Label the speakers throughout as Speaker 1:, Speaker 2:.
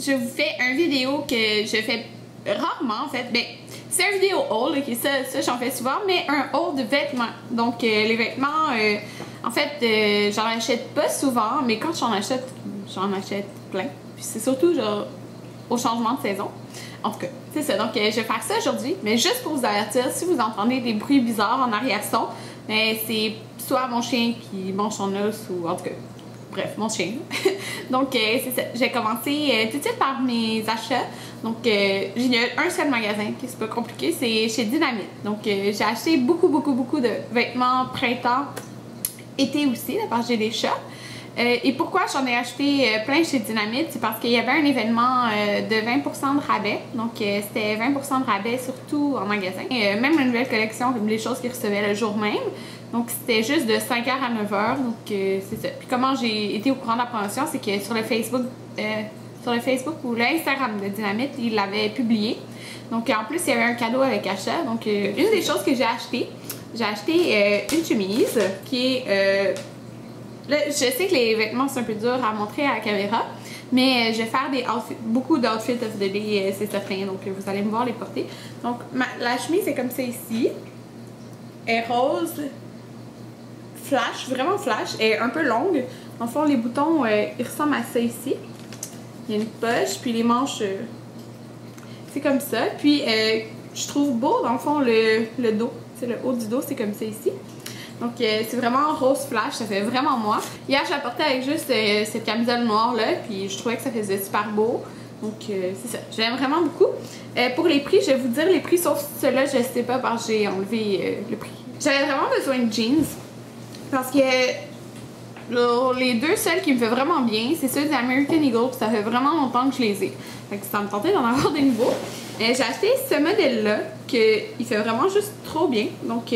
Speaker 1: je vous fais une vidéo que je fais rarement en fait. Ben, c'est une vidéo haul, ok, ça j'en fais souvent, mais un haul de vêtements. Donc les vêtements, en fait, j'en achète pas souvent, mais quand j'en achète plein. Puis c'est surtout genre au changement de saison. En tout cas, c'est ça. Donc je vais faire ça aujourd'hui, mais juste pour vous avertir, si vous entendez des bruits bizarres en arrière-son, c'est soit mon chien qui mange son os ou en tout cas, bref, mon chien. Donc c'est ça. J'ai commencé tout de suite par mes achats. Donc il y a un seul magasin qui c'est pas compliqué, c'est chez Dynamite. Donc j'ai acheté beaucoup de vêtements printemps, été aussi, parce que j'ai des chats. Et pourquoi j'en ai acheté plein chez Dynamite, c'est parce qu'il y avait un événement de 20% de rabais. Donc c'était 20% de rabais surtout en magasin. Même une nouvelle collection, comme les choses qu'ils recevaient le jour même. Donc c'était juste de 5h à 9h. Donc c'est ça. Puis comment j'ai été au courant de la promotion, c'est que sur le Facebook ou l'Instagram de Dynamite, ils l'avaient publié. Donc en plus, il y avait un cadeau avec achat. Donc une des choses que j'ai acheté une chemise qui est... Là, je sais que les vêtements sont un peu durs à montrer à la caméra, mais je vais faire beaucoup d'outfits of the day, c'est certain, donc vous allez me voir les porter. Donc la chemise est comme ça ici, elle est rose, flash, vraiment flash, elle est un peu longue. En fond, les boutons, ils ressemblent à ça ici. Il y a une poche, puis les manches, c'est comme ça. Puis je trouve beau, dans le fond, le dos, c'est le haut du dos, c'est comme ça ici. Donc c'est vraiment rose flash, ça fait vraiment moi. Hier je l'ai porté avec juste cette camisole noire là, puis je trouvais que ça faisait super beau. Donc c'est ça, j'aime vraiment beaucoup. Pour les prix, je vais vous dire les prix, sauf ceux-là je sais pas parce que j'ai enlevé le prix. J'avais vraiment besoin de jeans parce que les deux seuls qui me font vraiment bien, c'est ceux d'American Eagle, puis ça fait vraiment longtemps que je les ai. Fait que ça me tentait d'en avoir des nouveaux. J'ai acheté ce modèle-là, qu'il fait vraiment juste trop bien. Donc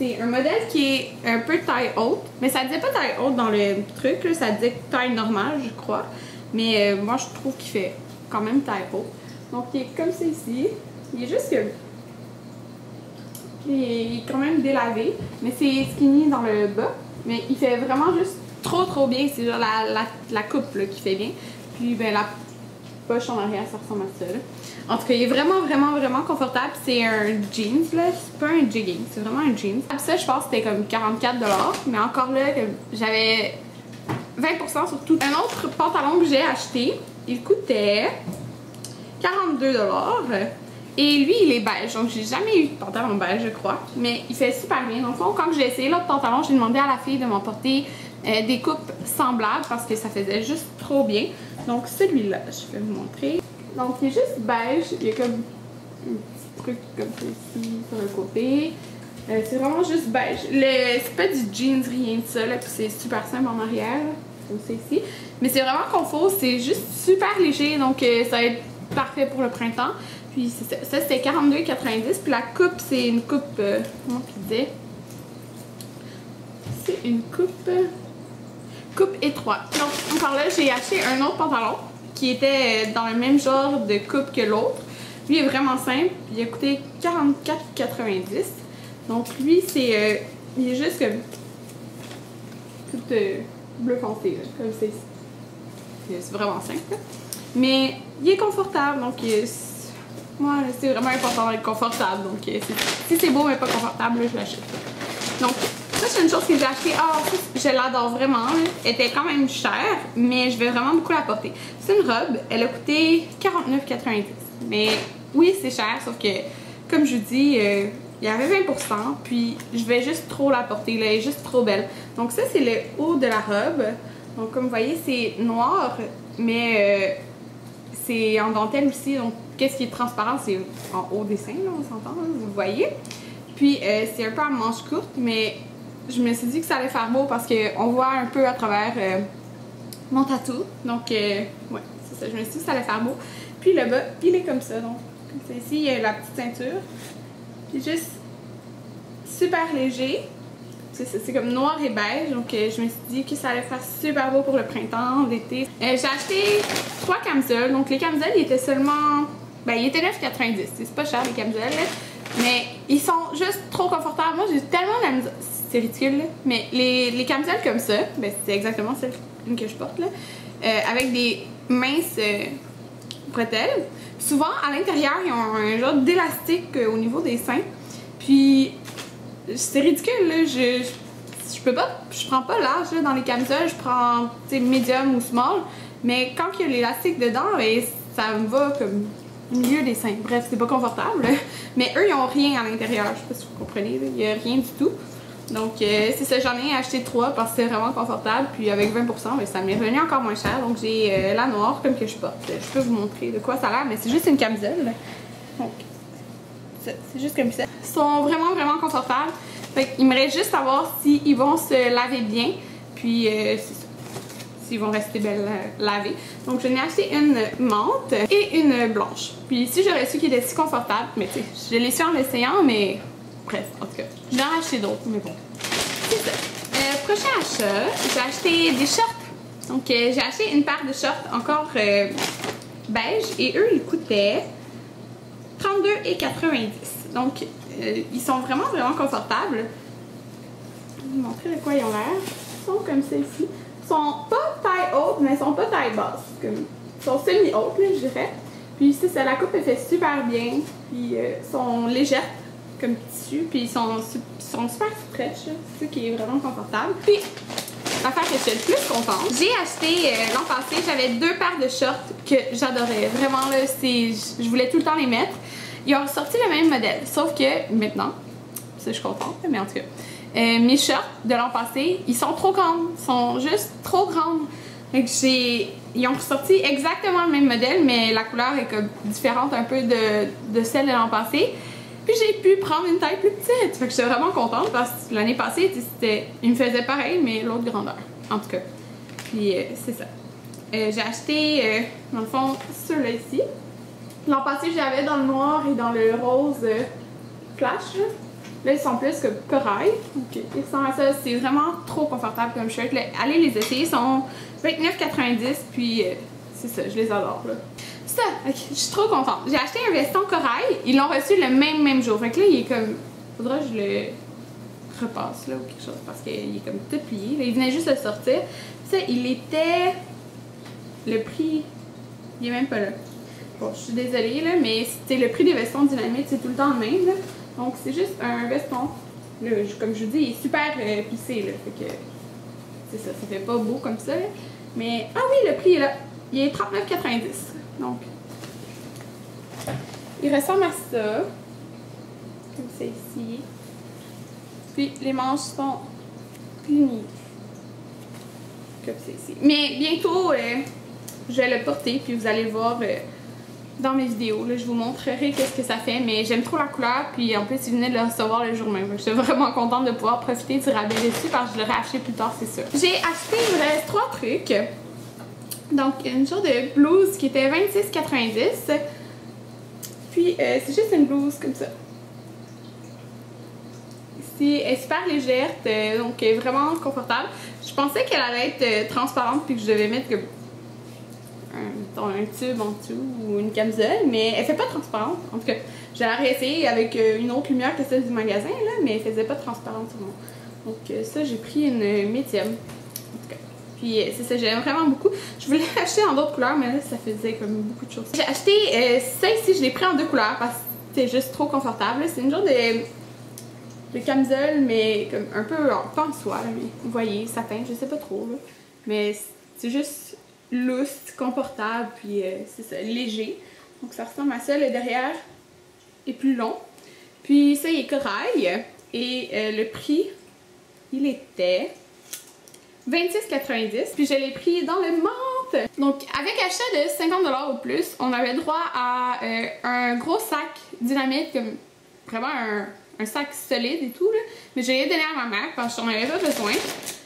Speaker 1: c'est un modèle qui est un peu taille haute, mais ça disait pas taille haute dans le truc, là, ça disait taille normale, je crois. Mais moi, je trouve qu'il fait quand même taille haute. Donc, il est comme ça ici. Il est juste que... Il est quand même délavé, mais c'est skinny dans le bas. Mais il fait vraiment juste trop bien. C'est genre la coupe là, qui fait bien. Puis, ben, la poche en arrière, ça ressemble à ça, là. En tout cas, il est vraiment confortable. C'est un jeans, là. C'est pas un jegging, c'est vraiment un jeans. Ça, je pense que c'était comme 44$. Mais encore là, j'avais 20% sur tout. Un autre pantalon que j'ai acheté, il coûtait 42$. Et lui, il est beige. Donc, j'ai jamais eu de pantalon beige, je crois. Mais il fait super bien. Dans le fond, quand j'ai essayé l'autre pantalon, j'ai demandé à la fille de m'emporter des coupes semblables parce que ça faisait juste trop bien. Donc, celui-là, je vais vous montrer. Donc, il est juste beige. Il y a comme un petit truc comme ça ici sur le côté. C'est vraiment juste beige. C'est pas du jeans, rien de ça. Puis c'est super simple en arrière, comme ça ici. Mais c'est vraiment confort. C'est juste super léger. Donc, ça va être parfait pour le printemps. Puis ça, c'était 42,90$. Puis la coupe, c'est une coupe... comment tu disais? C'est une coupe étroite. Donc, par là, j'ai acheté un autre pantalon qui était dans le même genre de coupe que l'autre. Lui est vraiment simple. Il a coûté 44,90$. Donc lui, c'est... il est juste comme... tout bleu foncé, là, comme c'est ici. C'est vraiment simple. Mais il est confortable. Donc moi, c'est vraiment important d'être confortable. Donc si c'est beau mais pas confortable, là, je l'achète. Donc ça, c'est une chose que j'ai achetée. Ah, je l'adore vraiment. Elle était quand même chère, mais je vais vraiment beaucoup la porter. C'est une robe. Elle a coûté 49,90$. Mais oui, c'est cher, sauf que, comme je vous dis, il y avait 20%. Puis je vais juste trop la porter. Là, elle est juste trop belle. Donc ça, c'est le haut de la robe. Donc comme vous voyez, c'est noir, mais c'est en dentelle aussi. Donc qu'est-ce qui est transparent, c'est en haut dessin, là, on s'entend, vous voyez. Puis c'est un peu à manche courte, mais je me suis dit que ça allait faire beau parce qu'on voit un peu à travers mon tatou. Donc ouais, c'est ça, je me suis dit que ça allait faire beau. Puis le bas, il est comme ça. Donc comme ça ici, il y a la petite ceinture. Puis juste super léger. C'est comme noir et beige, donc je me suis dit que ça allait faire super beau pour le printemps, l'été. J'ai acheté 3 camisoles, donc les camisoles ils étaient seulement... ben ils étaient 9,90$, c'est pas cher les camisoles, là. Mais ils sont juste trop confortables. Moi j'ai tellement de la misère, c'est ridicule là. Mais les camisoles comme ça, ben c'est exactement celle que je porte là, avec des minces bretelles. Souvent, à l'intérieur, ils ont un genre d'élastique au niveau des seins. Puis, c'est ridicule, là. Je peux pas, je prends pas large là, dans les camisoles, je prends medium ou small. Mais quand il y a l'élastique dedans, ben, ça me va comme au milieu des seins. Bref, c'est pas confortable. Mais eux, ils ont rien à l'intérieur. Je sais pas si vous comprenez, là. Il y a rien du tout. Donc, c'est ça, j'en ai acheté 3 parce que c'est vraiment confortable. Puis avec 20%, ben, ça m'est revenu encore moins cher. Donc, j'ai la noire comme que je porte. Je peux vous montrer de quoi ça a l'air, mais c'est juste une camisole. Donc, c'est juste comme ça. Ils sont vraiment, vraiment confortables. Fait qu'il me reste juste à voir s'ils vont se laver bien. Puis, c'est ça. S'ils vont rester belles lavés. Donc, je n'ai acheté une menthe et une blanche. Puis, si j'aurais su qu'ils étaient si confortables, mais tu sais, je l'ai su en l'essayant, mais bref, en tout cas, j'en ai acheté d'autres, mais bon. C'est ça. Prochain achat, j'ai acheté des shorts. Donc, j'ai acheté une paire de shorts encore beige et eux, ils coûtaient 32,90. Donc, ils sont vraiment, vraiment confortables. Je vais vous montrer de quoi ils ont l'air. Ils sont comme celle-ci. Ils sont pas taille haute, mais ils sont pas taille basse. Ils sont semi-hautes, je dirais. Puis, c'est ça, la coupe, elle fait super bien. Puis, ils sont légères comme tissu, puis ils sont super stretch, ce qui est vraiment confortable. Puis, l'affaire que je suis le plus contente, j'ai acheté l'an passé, j'avais 2 paires de shorts que j'adorais. Vraiment, là, je voulais tout le temps les mettre. Ils ont sorti le même modèle, sauf que maintenant, ça je suis contente, mais en tout cas, mes shorts de l'an passé, ils sont trop grandes, ils sont juste trop grandes. Donc ils ont ressorti exactement le même modèle, mais la couleur est comme différente un peu de celle de l'an passé. Puis j'ai pu prendre une taille plus petite. Fait que j'étais vraiment contente parce que l'année passée, il me faisait pareil, mais l'autre grandeur. En tout cas. Puis c'est ça. J'ai acheté, dans le fond, ceux-là ici. L'an passé, j'avais dans le noir et dans le rose flash. Là, ils sont plus que corail. Okay. Ils ressemblent à ça. C'est vraiment trop confortable comme shirt. Là, allez les essayer. Ils sont 29,90. Puis c'est ça, je les adore. Là. Ça, okay, je suis trop contente. J'ai acheté un veston corail. Ils l'ont reçu le même jour. Fait que là, il est comme... Faudra que je le repasse là ou quelque chose parce qu'il est comme tout plié. Là, il venait juste de sortir. Ça, il était... Le prix... Il est même pas là. Bon, je suis désolée, là, mais le prix des vestons Dynamite, c'est tout le temps le même. Là. Donc, c'est juste un veston. Là, comme je vous dis, il est super plissé. Là, fait que... C'est ça, ça fait pas beau comme ça. Là. Mais... Ah oui, le prix est là. Il est 39,90. Donc, il ressemble à ça. Comme ça ici. Puis, les manches sont unies. Comme ça ici. Mais bientôt, je vais le porter. Puis, vous allez le voir dans mes vidéos. Là, je vous montrerai qu'est-ce que ça fait. Mais j'aime trop la couleur. Puis, en plus, il venait de le recevoir le jour même. Je suis vraiment contente de pouvoir profiter du rabais dessus parce que je l'aurai acheté plus tard, c'est sûr. J'ai acheté, il me reste 3 trucs. Donc, une sorte de blouse qui était 26,90. Puis, c'est juste une blouse comme ça. Ici, elle est super légère, donc vraiment confortable. Je pensais qu'elle allait être transparente puis que je devais mettre comme un tube en dessous ou une camisole, mais elle fait pas transparente. En tout cas, j'ai réessayé avec une autre lumière que celle du magasin, là, mais elle faisait pas transparente sur moi. Donc, ça, j'ai pris une médium. Puis c'est ça, j'aime vraiment beaucoup. Je voulais l'acheter en d'autres couleurs, mais là, ça faisait comme beaucoup de choses. J'ai acheté ça ici, je l'ai pris en 2 couleurs parce que c'est juste trop confortable. C'est une genre de camisole, mais comme un peu, pas en soie, là, mais vous voyez, satin, je sais pas trop. Là. Mais c'est juste loose, confortable, puis c'est ça, léger. Donc ça ressemble à ça. Le derrière est plus long. Puis ça, il est corail. Et le prix, il était 26,90. Puis je l'ai pris dans le menthe. Donc avec achat de 50$ ou plus, on avait droit à un gros sac Dynamite, comme vraiment un sac solide et tout. Là. Mais je l'ai donné à ma mère parce que j'en avais pas besoin.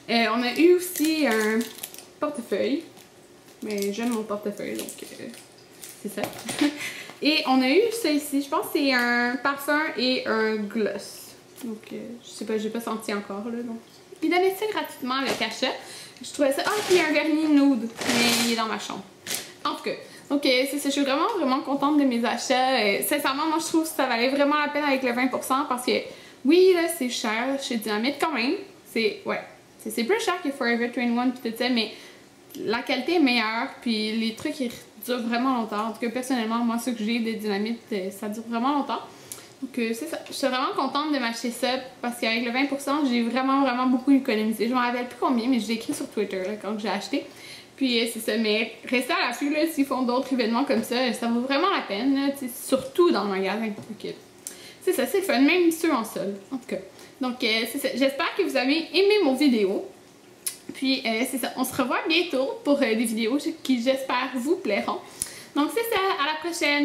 Speaker 1: On a eu aussi un portefeuille. Mais j'aime mon portefeuille, donc c'est ça. Et on a eu ça ici. Je pense que c'est un parfum et un gloss. Donc je sais pas, j'ai pas senti encore là. Donc. Il donnait ça gratuitement avec achat. Je trouvais ça... Ah, puis il y a un vernis nude, mais il est dans ma chambre. En tout cas, donc c'est ça, je suis vraiment, vraiment contente de mes achats. Sincèrement, moi, je trouve que ça valait vraiment la peine avec le 20% parce que, oui, là, c'est cher chez Dynamite quand même. C'est plus cher que Forever 21 puis tout ça, mais la qualité est meilleure, puis les trucs, ils dure vraiment longtemps. En tout cas, personnellement, moi, ce que j'ai de dynamite, ça dure vraiment longtemps. Donc, c'est ça. Je suis vraiment contente de m'acheter ça parce qu'avec le 20%, j'ai vraiment beaucoup économisé. Je m'en rappelle plus combien, mais je l'ai écrit sur Twitter là, quand j'ai acheté. Puis, c'est ça. Mais restez à l'affût, s'ils font d'autres événements comme ça vaut vraiment la peine, là, surtout dans le magasin. C'est ça, c'est le fun, même ceux en sol, en tout cas. Donc, c'est ça. J'espère que vous avez aimé mon vidéo. Puis, c'est ça. On se revoit bientôt pour des vidéos qui, j'espère, vous plairont. Donc, c'est ça. À la prochaine!